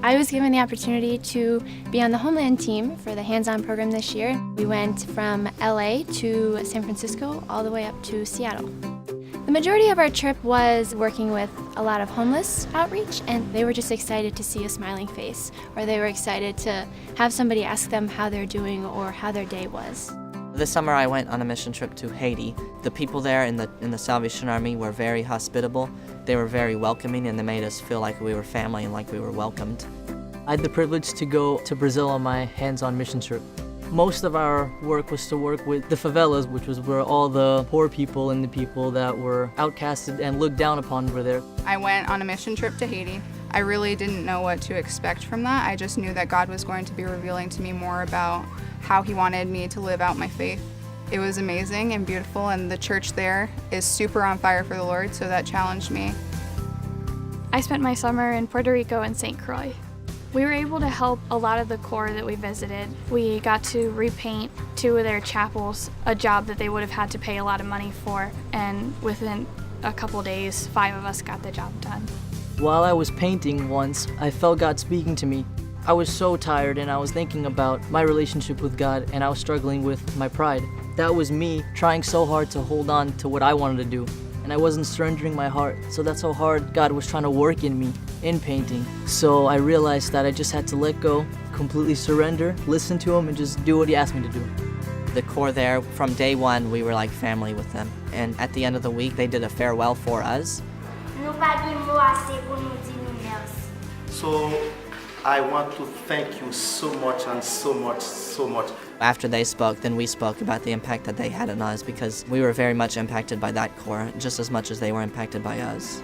I was given the opportunity to be on the Homeland team for the hands-on program this year. We went from LA to San Francisco all the way up to Seattle. The majority of our trip was working with a lot of homeless outreach, and they were just excited to see a smiling face, or they were excited to have somebody ask them how they're doing or how their day was. This summer I went on a mission trip to Haiti. The people there in the Salvation Army were very hospitable. They were very welcoming, and they made us feel like we were family and like we were welcomed. I had the privilege to go to Brazil on my hands-on mission trip. Most of our work was to work with the favelas, which was where all the poor people and the people that were outcasted and looked down upon were there. I went on a mission trip to Haiti. I really didn't know what to expect from that. I just knew that God was going to be revealing to me more about how He wanted me to live out my faith. It was amazing and beautiful, and the church there is super on fire for the Lord, so that challenged me. I spent my summer in Puerto Rico and St. Croix. We were able to help a lot of the Corps that we visited. We got to repaint 2 of their chapels, a job that they would have had to pay a lot of money for, and within a couple days, 5 of us got the job done. While I was painting once, I felt God speaking to me. I was so tired, and I was thinking about my relationship with God, and I was struggling with my pride. That was me trying so hard to hold on to what I wanted to do, and I wasn't surrendering my heart. So that's how hard God was trying to work in me in painting. So I realized that I just had to let go, completely surrender, listen to Him, and just do what He asked me to do. The Corps there, from day one, we were like family with them. And at the end of the week, they did a farewell for us. So I want to thank you so much and so much, so much. After they spoke, then we spoke about the impact that they had on us, because we were very much impacted by that Corps, just as much as they were impacted by us.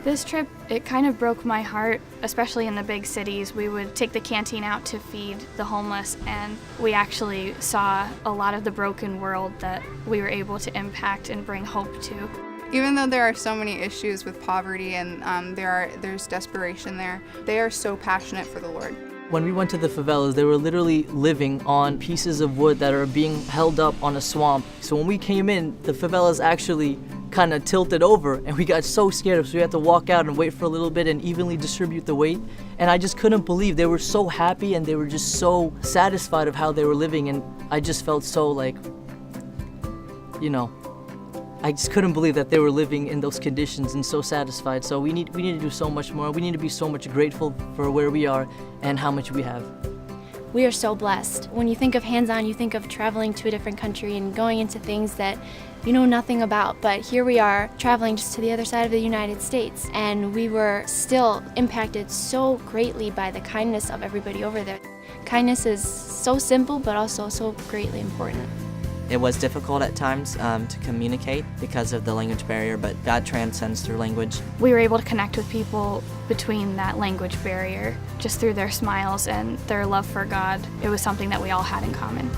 This trip, it kind of broke my heart, especially in the big cities. We would take the canteen out to feed the homeless, and we actually saw a lot of the broken world that we were able to impact and bring hope to. Even though there are so many issues with poverty and there's desperation there, they are so passionate for the Lord. When we went to the favelas, they were literally living on pieces of wood that are being held up on a swamp. So when we came in, the favelas actually kind of tilted over, and we got so scared, so we had to walk out and wait for a little bit and evenly distribute the weight. And I just couldn't believe they were so happy, and they were just so satisfied of how they were living, and I just felt so like, I just couldn't believe that they were living in those conditions and so satisfied. So we need to do so much more. We need to be so much grateful for where we are and how much we have. We are so blessed. When you think of hands-on, you think of traveling to a different country and going into things that you know nothing about, but here we are traveling just to the other side of the United States, and we were still impacted so greatly by the kindness of everybody over there. Kindness is so simple, but also so greatly important. It was difficult at times to communicate because of the language barrier, but God transcends through language. We were able to connect with people between that language barrier just through their smiles and their love for God. It was something that we all had in common.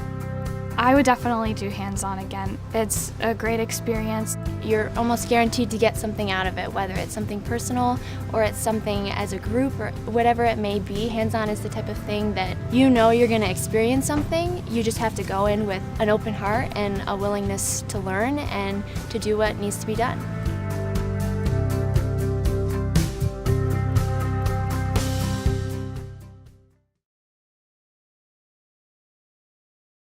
I would definitely do hands-on again. It's a great experience. You're almost guaranteed to get something out of it, whether it's something personal or it's something as a group or whatever it may be. Hands-on is the type of thing that you know you're going to experience something. You just have to go in with an open heart and a willingness to learn and to do what needs to be done.